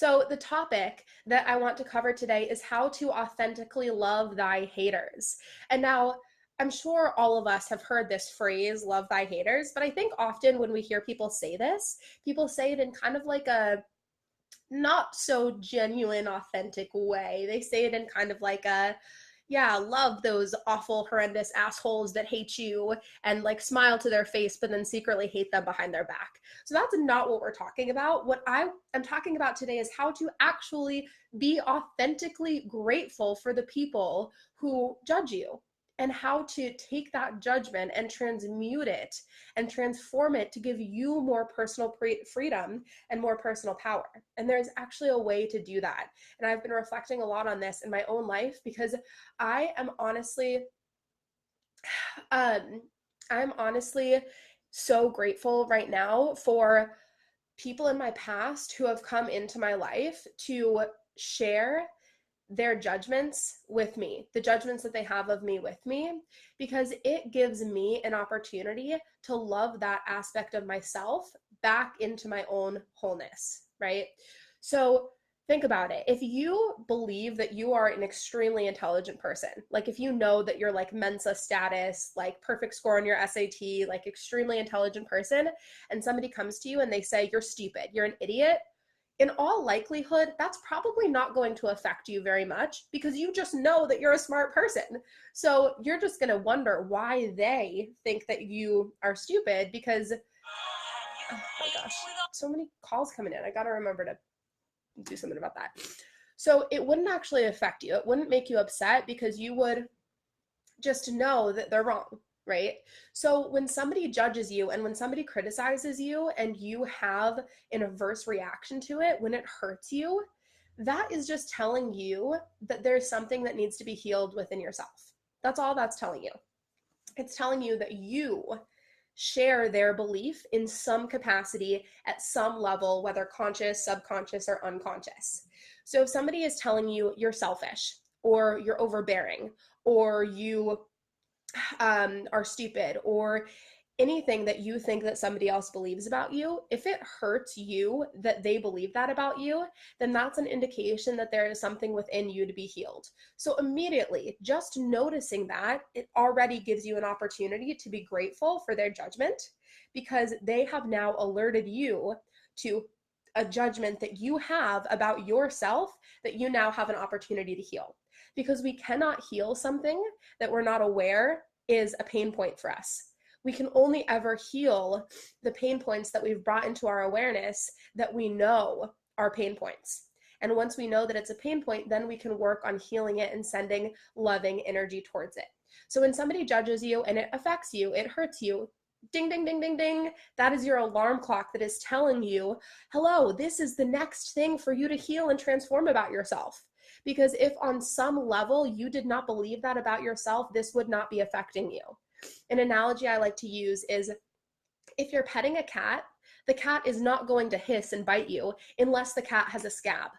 So, the topic that I want to cover today is how to authentically love thy haters. And now, I'm sure all of us have heard this phrase, love thy haters, but I think often when we hear people say this, people say it in kind of like a not so genuine, authentic way. They say it in kind of like a, yeah, love those awful, horrendous assholes that hate you and like smile to their face, but then secretly hate them behind their back. So that's not what we're talking about. What I am talking about today is how to actually be authentically grateful for the people who judge you and how to take that judgment and transmute it and transform it to give you more personal freedom and more personal power. And there's actually a way to do that. And I've been reflecting a lot on this in my own life because I am honestly, um, I'm honestly so grateful right now for people in my past who have come into my life to share their judgments with me, the judgments that they have of me with me, because it gives me an opportunity to love that aspect of myself back into my own wholeness, right? So think about it. If you believe that you are an extremely intelligent person, like if you know that you're like Mensa status, like perfect score on your SAT, like extremely intelligent person, and somebody comes to you and they say, you're stupid, you're an idiot, in all likelihood, that's probably not going to affect you very much because you just know that you're a smart person. So you're just going to wonder why they think that you are stupid because, oh my gosh, so many calls coming in. I got to remember to do something about that. So it wouldn't actually affect you. It wouldn't make you upset because you would just know that they're wrong, right? So when somebody judges you and when somebody criticizes you and you have an adverse reaction to it, when it hurts you, that is just telling you that there's something that needs to be healed within yourself. That's all that's telling you. It's telling you that you share their belief in some capacity at some level, whether conscious, subconscious, or unconscious. So if somebody is telling you you're selfish or you're overbearing or you are stupid or anything that you think that somebody else believes about you, if it hurts you that they believe that about you, then that's an indication that there is something within you to be healed. So immediately, just noticing that, it already gives you an opportunity to be grateful for their judgment because they have now alerted you to a judgment that you have about yourself that you now have an opportunity to heal. Because we cannot heal something that we're not aware is a pain point for us. We can only ever heal the pain points that we've brought into our awareness that we know are pain points. And once we know that it's a pain point, then we can work on healing it and sending loving energy towards it. So when somebody judges you and it affects you, it hurts you, ding, ding, ding, ding, ding. That is your alarm clock that is telling you, hello, this is the next thing for you to heal and transform about yourself. Because if on some level you did not believe that about yourself, this would not be affecting you. An analogy I like to use is if you're petting a cat, the cat is not going to hiss and bite you unless the cat has a scab.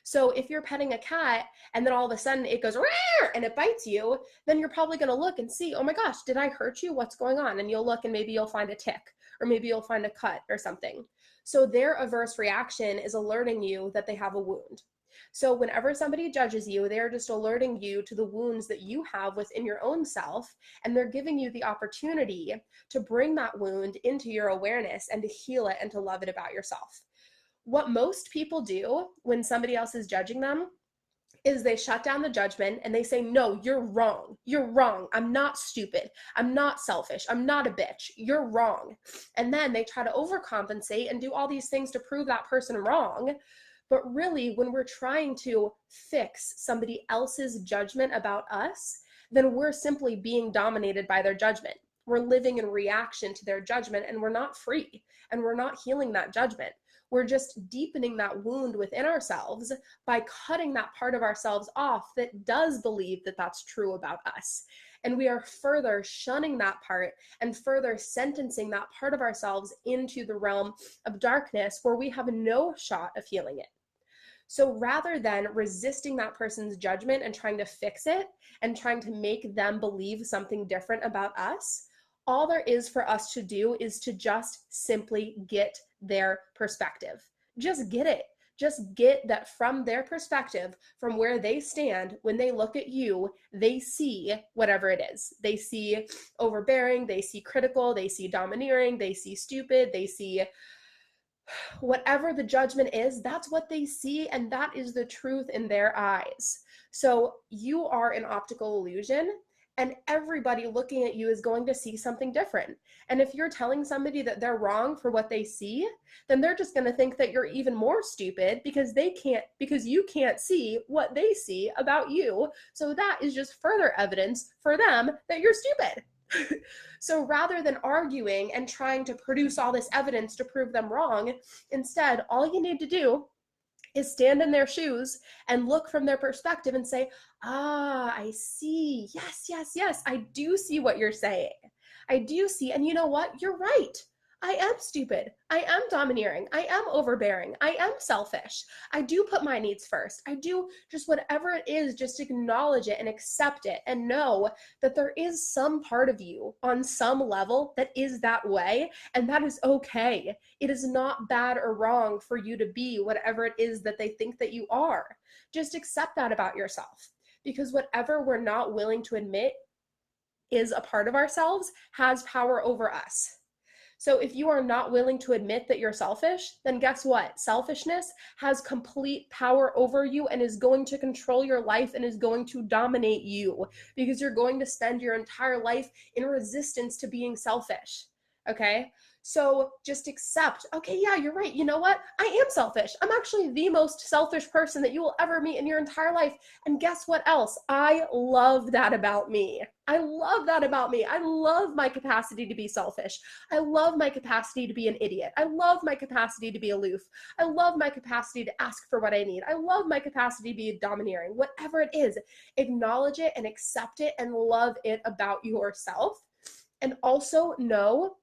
So if you're petting a cat and then all of a sudden it goes Rawr! And it bites you, then you're probably going to look and see, oh my gosh, did I hurt you? What's going on? And you'll look and maybe you'll find a tick or maybe you'll find a cut or something. So their averse reaction is alerting you that they have a wound. So whenever somebody judges you, they're just alerting you to the wounds that you have within your own self, and they're giving you the opportunity to bring that wound into your awareness and to heal it and to love it about yourself. What most people do when somebody else is judging them is they shut down the judgment and they say, no, you're wrong. You're wrong. I'm not stupid. I'm not selfish. I'm not a bitch. You're wrong. And then they try to overcompensate and do all these things to prove that person wrong. But really, when we're trying to fix somebody else's judgment about us, then we're simply being dominated by their judgment. We're living in reaction to their judgment and we're not free and we're not healing that judgment. We're just deepening that wound within ourselves by cutting that part of ourselves off that does believe that that's true about us. And we are further shunning that part and further sentencing that part of ourselves into the realm of darkness where we have no shot of healing it. So rather than resisting that person's judgment and trying to fix it and trying to make them believe something different about us, all there is for us to do is to just simply get their perspective. Just get it. Just get that from their perspective, from where they stand, when they look at you, they see whatever it is. They see overbearing, they see critical, they see domineering, they see stupid, they see whatever the judgment is, that's what they see, and that is the truth in their eyes. So you are an optical illusion, and everybody looking at you is going to see something different. And if you're telling somebody that they're wrong for what they see, then they're just going to think that you're even more stupid because you can't see what they see about you. So that is just further evidence for them that you're stupid. So rather than arguing and trying to produce all this evidence to prove them wrong, instead, all you need to do is stand in their shoes and look from their perspective and say, I see. Yes, yes, yes. I do see what you're saying. I do see. And you know what? You're right. I am stupid. I am domineering. I am overbearing. I am selfish. I do put my needs first. I do just whatever it is, just acknowledge it and accept it and know that there is some part of you on some level that is that way, and that is okay. It is not bad or wrong for you to be whatever it is that they think that you are. Just accept that about yourself, because whatever we're not willing to admit is a part of ourselves has power over us. So if you are not willing to admit that you're selfish, then guess what? Selfishness has complete power over you and is going to control your life and is going to dominate you, because you're going to spend your entire life in resistance to being selfish. Okay? So just accept, okay, yeah, you're right. You know what? I am selfish. I'm actually the most selfish person that you will ever meet in your entire life. And guess what else? I love that about me. I love that about me. I love my capacity to be selfish. I love my capacity to be an idiot. I love my capacity to be aloof. I love my capacity to ask for what I need. I love my capacity to be domineering. Whatever it is, acknowledge it and accept it and love it about yourself. And also know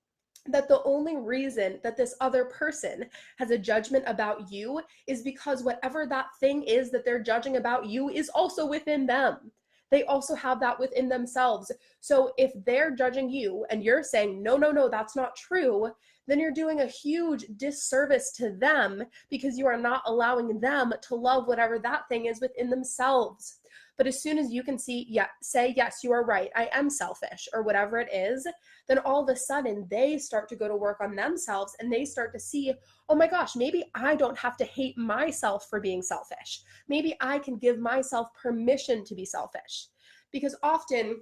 that the only reason that this other person has a judgment about you is because whatever that thing is that they're judging about you is also within them. They also have that within themselves. So if they're judging you and you're saying, no, no, no, that's not true, then you're doing a huge disservice to them, because you are not allowing them to love whatever that thing is within themselves. But as soon as you can say, yes, you are right, I am selfish, or whatever it is, then all of a sudden they start to go to work on themselves and they start to see, oh my gosh, maybe I don't have to hate myself for being selfish. Maybe I can give myself permission to be selfish. Because often,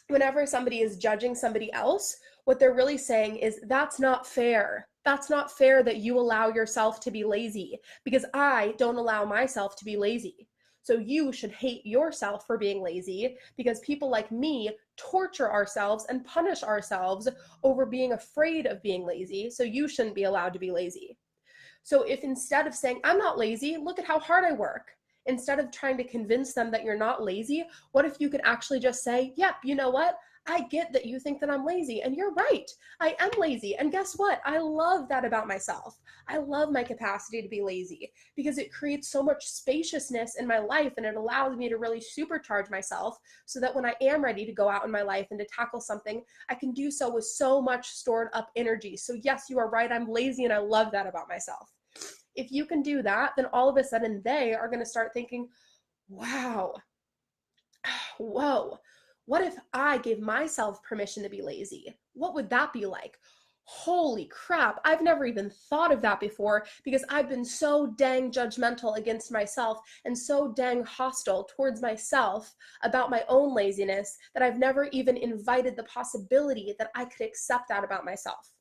whenever somebody is judging somebody else, what they're really saying is, that's not fair. That's not fair that you allow yourself to be lazy, because I don't allow myself to be lazy. So you should hate yourself for being lazy, because people like me torture ourselves and punish ourselves over being afraid of being lazy. So you shouldn't be allowed to be lazy. So if instead of saying, I'm not lazy, look at how hard I work, instead of trying to convince them that you're not lazy, what if you could actually just say, yep, you know what? I get that you think that I'm lazy, and you're right. I am lazy. And guess what? I love that about myself. I love my capacity to be lazy, because it creates so much spaciousness in my life, and it allows me to really supercharge myself so that when I am ready to go out in my life and to tackle something, I can do so with so much stored up energy. So yes, you are right. I'm lazy, and I love that about myself. If you can do that, then all of a sudden they are going to start thinking, wow, whoa, what if I gave myself permission to be lazy? What would that be like? Holy crap, I've never even thought of that before, because I've been so dang judgmental against myself and so dang hostile towards myself about my own laziness that I've never even invited the possibility that I could accept that about myself.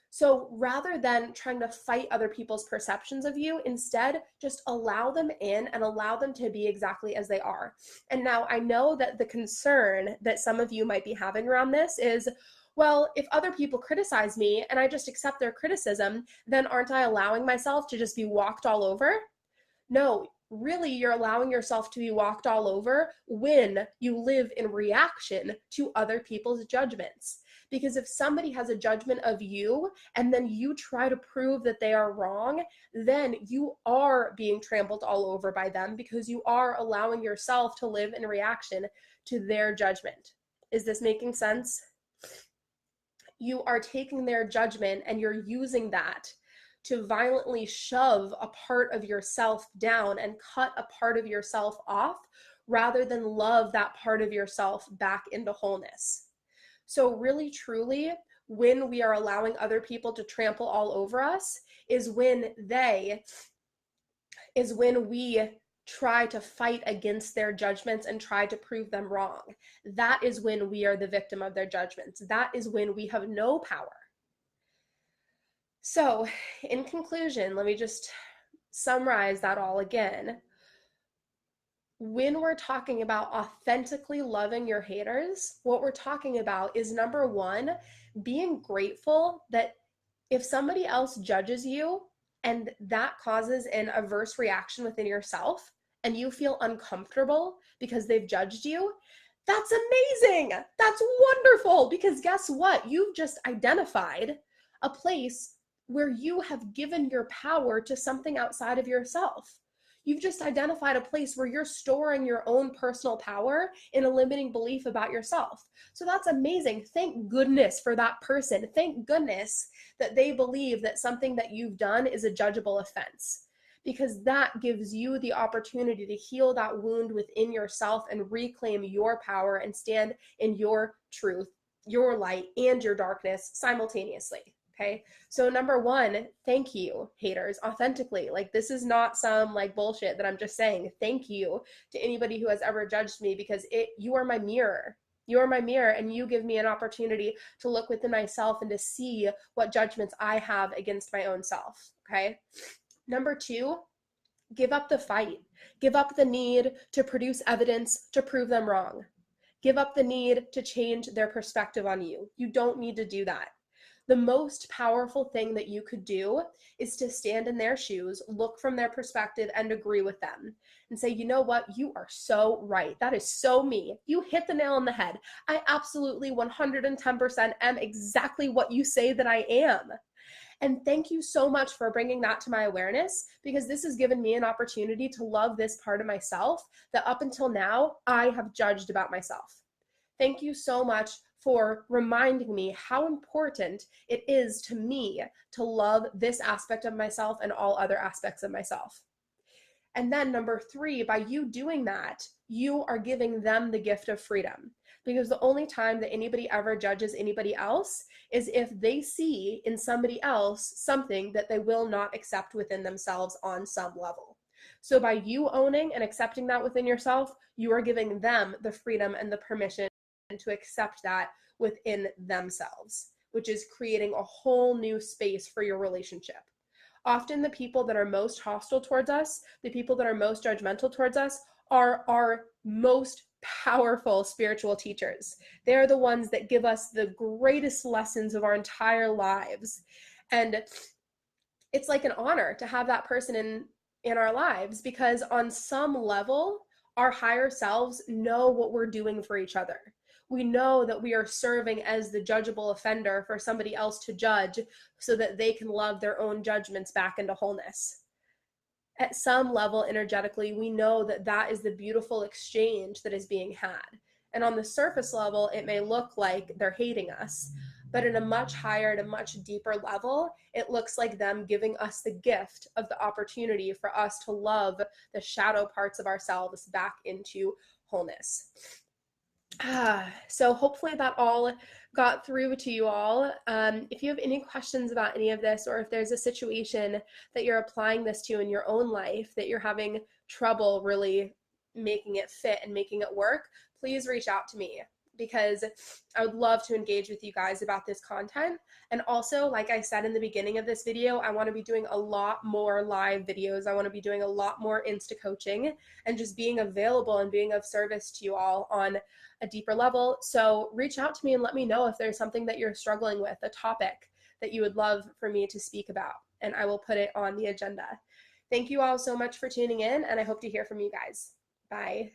So rather than trying to fight other people's perceptions of you, instead, just allow them in and allow them to be exactly as they are. And now I know that the concern that some of you might be having around this is, well, if other people criticize me and I just accept their criticism, then aren't I allowing myself to just be walked all over? No, really, you're allowing yourself to be walked all over when you live in reaction to other people's judgments. Because if somebody has a judgment of you and then you try to prove that they are wrong, then you are being trampled all over by them, because you are allowing yourself to live in reaction to their judgment. Is this making sense? You are taking their judgment and you're using that to violently shove a part of yourself down and cut a part of yourself off rather than love that part of yourself back into wholeness. So really, truly, when we are allowing other people to trample all over us is when we try to fight against their judgments and try to prove them wrong. That is when we are the victim of their judgments. That is when we have no power. So, in conclusion, let me just summarize that all again. When we're talking about authentically loving your haters, what we're talking about is, number one, being grateful that if somebody else judges you and that causes an adverse reaction within yourself and you feel uncomfortable because they've judged you, that's amazing. That's wonderful, because guess what? You've just identified a place where you have given your power to something outside of yourself. You've just identified a place where you're storing your own personal power in a limiting belief about yourself. So that's amazing. Thank goodness for that person. Thank goodness that they believe that something that you've done is a judgeable offense, because that gives you the opportunity to heal that wound within yourself and reclaim your power and stand in your truth, your light, and your darkness simultaneously. Okay. So number one, thank you, haters, authentically. Like, this is not some like bullshit that I'm just saying. Thank you to anybody who has ever judged me, because you are my mirror. You are my mirror, and you give me an opportunity to look within myself and to see what judgments I have against my own self. Okay. Number two, give up the fight. Give up the need to produce evidence to prove them wrong. Give up the need to change their perspective on you. You don't need to do that. The most powerful thing that you could do is to stand in their shoes, look from their perspective, and agree with them and say, you know what? You are so right. That is so me. You hit the nail on the head. I absolutely 110% am exactly what you say that I am. And thank you so much for bringing that to my awareness, because this has given me an opportunity to love this part of myself that up until now I have judged about myself. Thank you so much for reminding me how important it is to me to love this aspect of myself and all other aspects of myself. And then number three, by you doing that, you are giving them the gift of freedom. Because the only time that anybody ever judges anybody else is if they see in somebody else something that they will not accept within themselves on some level. So by you owning and accepting that within yourself, you are giving them the freedom and the permission to accept that within themselves, which is creating a whole new space for your relationship. Often the people that are most hostile towards us, the people that are most judgmental towards us, are our most powerful spiritual teachers. They are the ones that give us the greatest lessons of our entire lives. And it's like an honor to have that person in our lives, because on some level, our higher selves know what we're doing for each other. We know that we are serving as the judgeable offender for somebody else to judge so that they can love their own judgments back into wholeness. At some level, energetically, we know that that is the beautiful exchange that is being had. And on the surface level, it may look like they're hating us, but at a much higher and a much deeper level, it looks like them giving us the gift of the opportunity for us to love the shadow parts of ourselves back into wholeness. So hopefully that all got through to you all. If you have any questions about any of this, or if there's a situation that you're applying this to in your own life that you're having trouble really making it fit and making it work, please reach out to me, because I would love to engage with you guys about this content. And also, like I said in the beginning of this video, I want to be doing a lot more live videos. I want to be doing a lot more Insta coaching and just being available and being of service to you all on a deeper level. So reach out to me and let me know if there's something that you're struggling with, a topic that you would love for me to speak about, and I will put it on the agenda. Thank you all so much for tuning in, and I hope to hear from you guys. Bye.